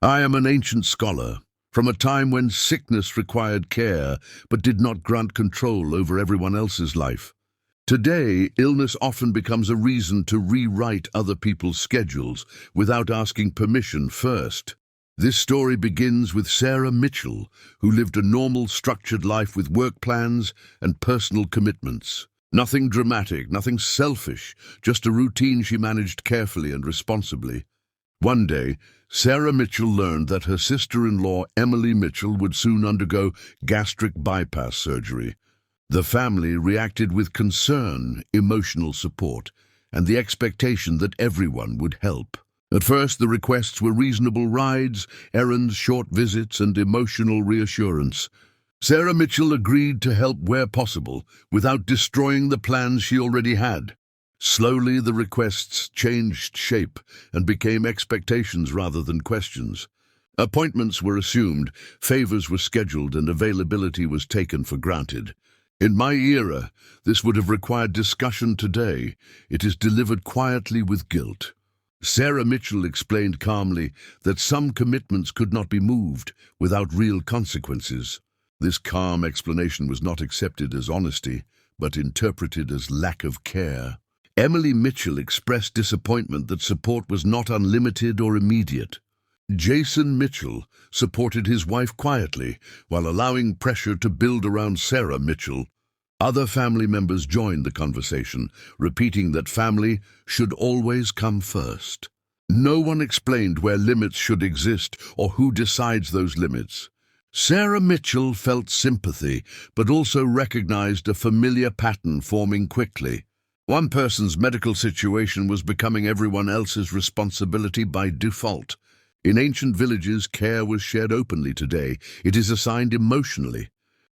I am an ancient scholar, from a time when sickness required care but did not grant control over everyone else's life. Today, illness often becomes a reason to rewrite other people's schedules without asking permission first. This story begins with Sarah Mitchell, who lived a normal, structured life with work plans and personal commitments. Nothing dramatic, nothing selfish, just a routine she managed carefully and responsibly. One day, Sarah Mitchell learned that her sister-in-law, Emily Mitchell, would soon undergo gastric bypass surgery. The family reacted with concern, emotional support, and the expectation that everyone would help. At first, the requests were reasonable rides, errands, short visits, and emotional reassurance. Sarah Mitchell agreed to help where possible, without destroying the plans she already had. Slowly, the requests changed shape and became expectations rather than questions. Appointments were assumed, favors were scheduled, and availability was taken for granted. In my era, this would have required discussion today. It is delivered quietly with guilt. Sarah Mitchell explained calmly that some commitments could not be moved without real consequences. This calm explanation was not accepted as honesty, but interpreted as lack of care. Emily Mitchell expressed disappointment that support was not unlimited or immediate. Jason Mitchell supported his wife quietly while allowing pressure to build around Sarah Mitchell. Other family members joined the conversation, repeating that family should always come first. No one explained where limits should exist or who decides those limits. Sarah Mitchell felt sympathy, but also recognized a familiar pattern forming quickly. One person's medical situation was becoming everyone else's responsibility by default. In ancient villages, care was shared openly. Today, it is assigned emotionally.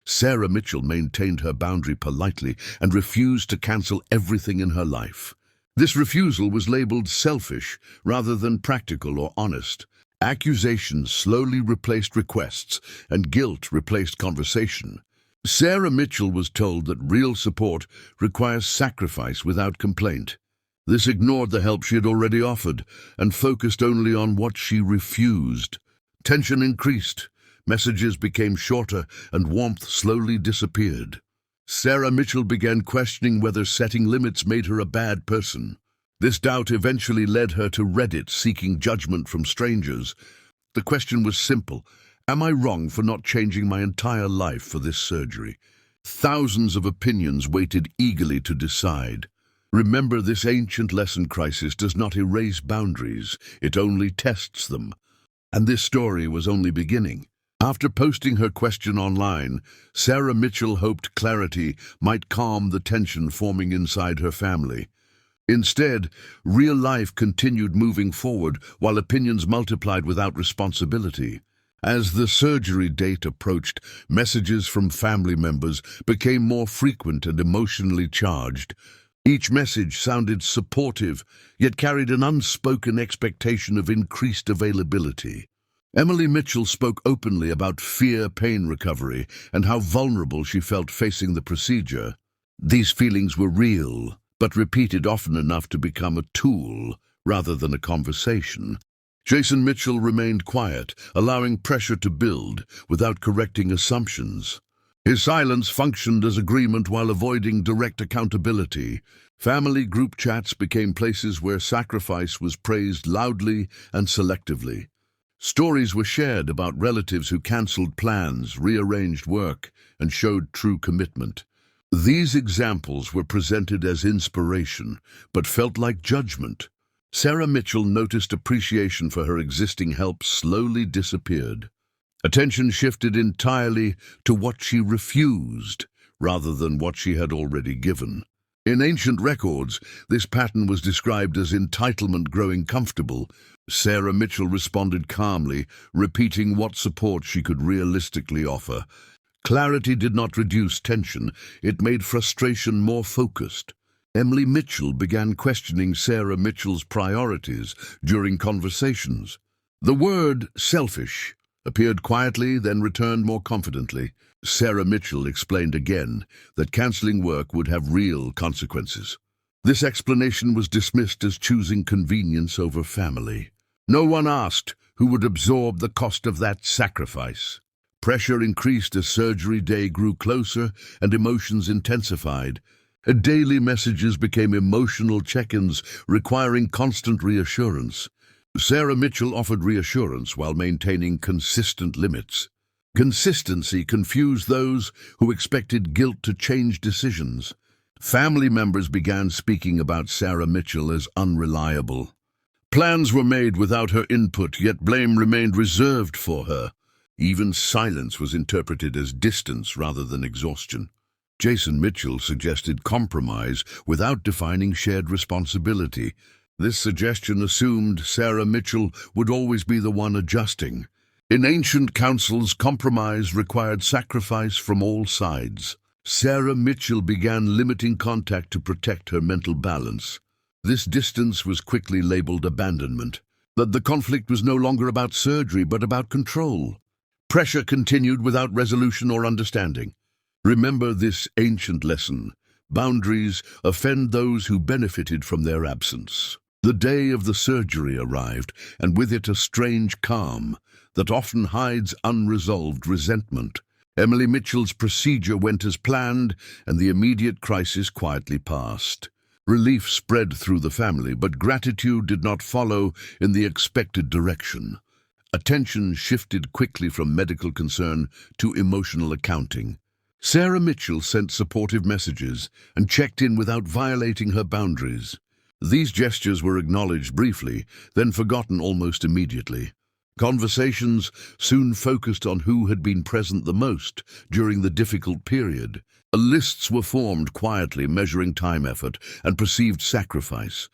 Sarah Mitchell maintained her boundary politely and refused to cancel everything in her life. This refusal was labeled selfish rather than practical or honest. Accusations slowly replaced requests, and guilt replaced conversation. Sarah Mitchell was told that real support requires sacrifice without complaint. This ignored the help she had already offered and focused only on what she refused. Tension increased, messages became shorter, and warmth slowly disappeared. Sarah Mitchell began questioning whether setting limits made her a bad person. This doubt eventually led her to Reddit seeking judgment from strangers. The question was simple: am I wrong for not changing my entire life for this surgery? Thousands of opinions waited eagerly to decide. Remember, this ancient lesson: crisis does not erase boundaries, it only tests them. And this story was only beginning. After posting her question online, Sarah Mitchell hoped clarity might calm the tension forming inside her family. Instead, real life continued moving forward while opinions multiplied without responsibility. As the surgery date approached, messages from family members became more frequent and emotionally charged. Each message sounded supportive, yet carried an unspoken expectation of increased availability. Emily Mitchell spoke openly about fear, pain recovery, and how vulnerable she felt facing the procedure. These feelings were real, but repeated often enough to become a tool rather than a conversation. Jason Mitchell remained quiet, allowing pressure to build without correcting assumptions. His silence functioned as agreement while avoiding direct accountability. Family group chats became places where sacrifice was praised loudly and selectively. Stories were shared about relatives who cancelled plans, rearranged work, and showed true commitment. These examples were presented as inspiration, but felt like judgment. Sarah Mitchell noticed appreciation for her existing help slowly disappeared. Attention shifted entirely to what she refused, rather than what she had already given. In ancient records, this pattern was described as entitlement growing comfortable. Sarah Mitchell responded calmly, repeating what support she could realistically offer. Clarity did not reduce tension, it made frustration more focused. Emily Mitchell began questioning Sarah Mitchell's priorities during conversations. The word selfish appeared quietly, then returned more confidently. Sarah Mitchell explained again that cancelling work would have real consequences. This explanation was dismissed as choosing convenience over family. No one asked, who would absorb the cost of that sacrifice. Pressure increased as surgery day grew closer and emotions intensified. Daily messages became emotional check-ins requiring constant reassurance. Sarah Mitchell offered reassurance while maintaining consistent limits. Consistency confused those who expected guilt to change decisions. Family members began speaking about Sarah Mitchell as unreliable. Plans were made without her input, yet blame remained reserved for her. Even silence was interpreted as distance rather than exhaustion. Jason Mitchell suggested compromise without defining shared responsibility. This suggestion assumed Sarah Mitchell would always be the one adjusting. In ancient councils, compromise required sacrifice from all sides. Sarah Mitchell began limiting contact to protect her mental balance. This distance was quickly labeled abandonment. That the conflict was no longer about surgery but about control. Pressure continued without resolution or understanding. Remember this ancient lesson. Boundaries offend those who benefited from their absence. The day of the surgery arrived, and with it a strange calm that often hides unresolved resentment. Emily Mitchell's procedure went as planned, and the immediate crisis quietly passed. Relief spread through the family, but gratitude did not follow in the expected direction. Attention shifted quickly from medical concern to emotional accounting. Sarah Mitchell sent supportive messages and checked in without violating her boundaries. These gestures were acknowledged briefly, then forgotten almost immediately. Conversations soon focused on who had been present the most during the difficult period. Lists were formed quietly, measuring time effort and perceived sacrifice.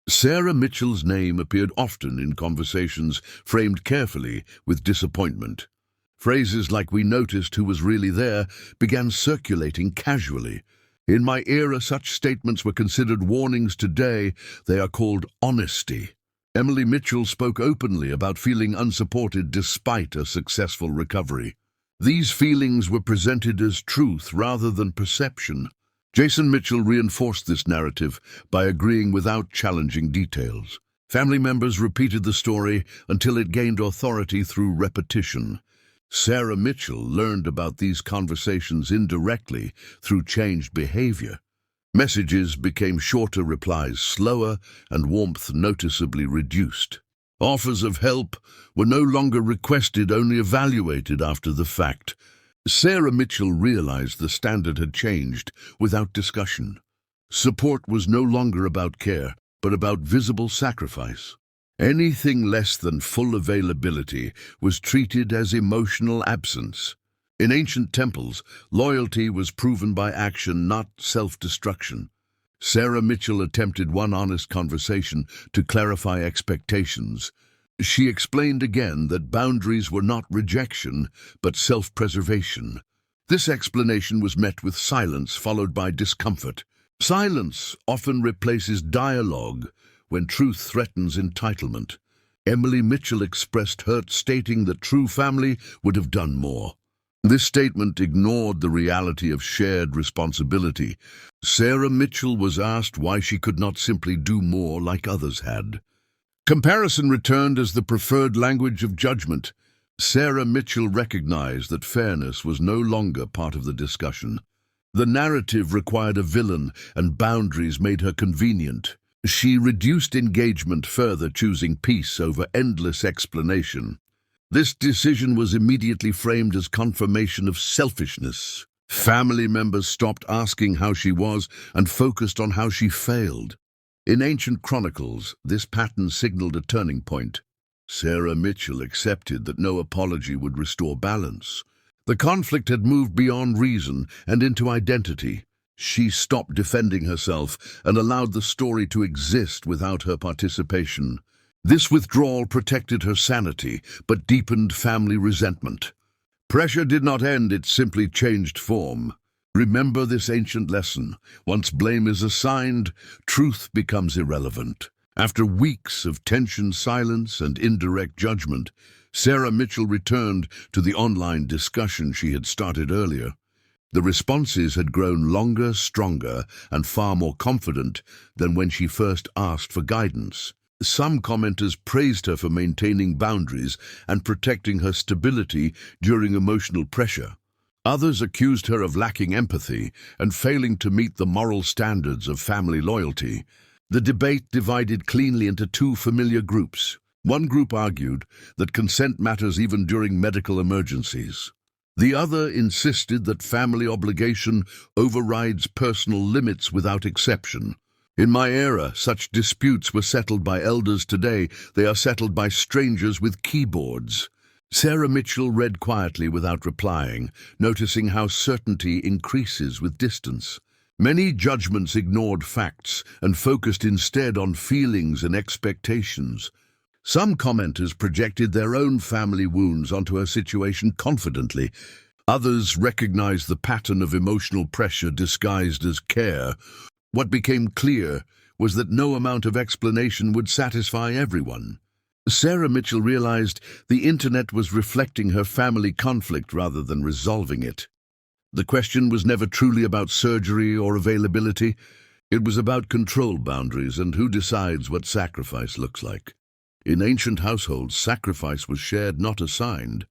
Sarah Mitchell's name appeared often in conversations framed carefully with disappointment. Phrases like "we noticed who was really there" began circulating casually. In my era, such statements were considered warnings. Today, they are called honesty. Emily Mitchell spoke openly about feeling unsupported despite a successful recovery. These feelings were presented as truth rather than perception. Jason Mitchell reinforced this narrative by agreeing without challenging details. Family members repeated the story until it gained authority through repetition. Sarah Mitchell learned about these conversations indirectly through changed behavior. Messages became shorter, replies slower, and warmth noticeably reduced. Offers of help were no longer requested, only evaluated after the fact. Sarah Mitchell realized the standard had changed without discussion. Support was no longer about care, but about visible sacrifice. Anything less than full availability was treated as emotional absence. In ancient temples, loyalty was proven by action, not self-destruction. Sarah Mitchell attempted one honest conversation to clarify expectations. She explained again that boundaries were not rejection, but self-preservation. This explanation was met with silence, followed by discomfort. Silence often replaces dialogue when truth threatens entitlement. Emily Mitchell expressed hurt, stating that true family would have done more. This statement ignored the reality of shared responsibility. Sarah Mitchell was asked why she could not simply do more like others had. Comparison returned as the preferred language of judgment. Sarah Mitchell recognized that fairness was no longer part of the discussion. The narrative required a villain, and boundaries made her convenient. She reduced engagement further, choosing peace over endless explanation. This decision was immediately framed as confirmation of selfishness. Family members stopped asking how she was and focused on how she failed. In ancient chronicles, this pattern signaled a turning point. Sarah Mitchell accepted that no apology would restore balance. The conflict had moved beyond reason and into identity. She stopped defending herself and allowed the story to exist without her participation. This withdrawal protected her sanity, but deepened family resentment. Pressure did not end, it simply changed form. Remember this ancient lesson. Once blame is assigned, truth becomes irrelevant. After weeks of tension, silence, and indirect judgment, Sarah Mitchell returned to the online discussion she had started earlier. The responses had grown longer, stronger, and far more confident than when she first asked for guidance. Some commenters praised her for maintaining boundaries and protecting her stability during emotional pressure. Others accused her of lacking empathy and failing to meet the moral standards of family loyalty. The debate divided cleanly into two familiar groups. One group argued that consent matters even during medical emergencies. The other insisted that family obligation overrides personal limits without exception. In my era, such disputes were settled by elders. Today, they are settled by strangers with keyboards. Sarah Mitchell read quietly without replying, noticing how certainty increases with distance. Many judgments ignored facts and focused instead on feelings and expectations. Some commenters projected their own family wounds onto her situation confidently. Others recognized the pattern of emotional pressure disguised as care. What became clear was that no amount of explanation would satisfy everyone. Sarah Mitchell realized the internet was reflecting her family conflict rather than resolving it. The question was never truly about surgery or availability. It was about control boundaries and who decides what sacrifice looks like. In ancient households, sacrifice was shared, not assigned.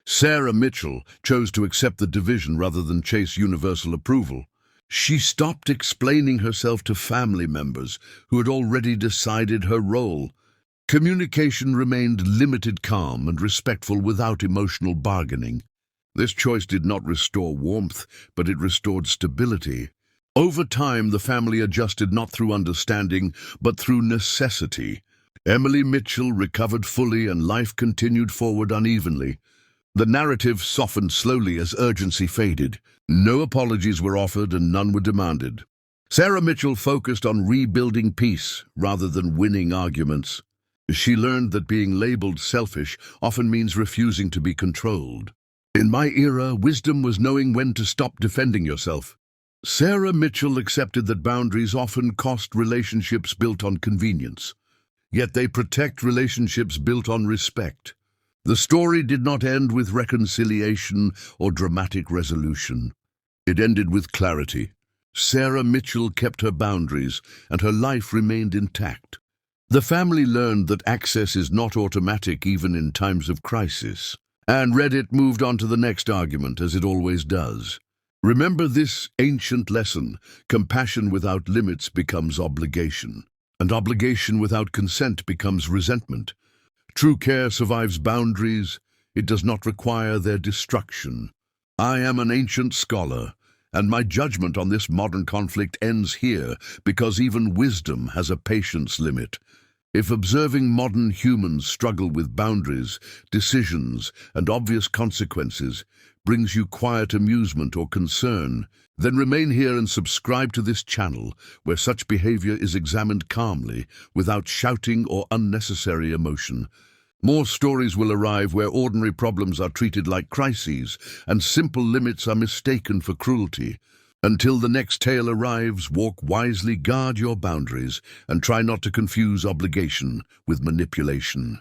Sarah Mitchell chose to accept the division rather than chase universal approval. She stopped explaining herself to family members who had already decided her role. Communication remained limited, calm, and respectful without emotional bargaining. This choice did not restore warmth, but it restored stability. Over time, the family adjusted not through understanding, but through necessity. Emily Mitchell recovered fully and life continued forward unevenly. The narrative softened slowly as urgency faded. No apologies were offered and none were demanded. Sarah Mitchell focused on rebuilding peace rather than winning arguments. She learned that being labeled selfish often means refusing to be controlled. In my era, wisdom was knowing when to stop defending yourself. Sarah Mitchell accepted that boundaries often cost relationships built on convenience. Yet they protect relationships built on respect. The story did not end with reconciliation or dramatic resolution. It ended with clarity. Sarah Mitchell kept her boundaries, and her life remained intact. The family learned that access is not automatic even in times of crisis. And Reddit moved on to the next argument, as it always does. Remember this ancient lesson: compassion without limits becomes obligation, and obligation without consent becomes resentment. True care survives boundaries. It does not require their destruction. I am an ancient scholar, and my judgment on this modern conflict ends here because even wisdom has a patience limit. If observing modern humans struggle with boundaries, decisions, and obvious consequences brings you quiet amusement or concern, then remain here and subscribe to this channel where such behavior is examined calmly, without shouting or unnecessary emotion. More stories will arrive where ordinary problems are treated like crises and simple limits are mistaken for cruelty. Until the next tale arrives, walk wisely, guard your boundaries, and try not to confuse obligation with manipulation.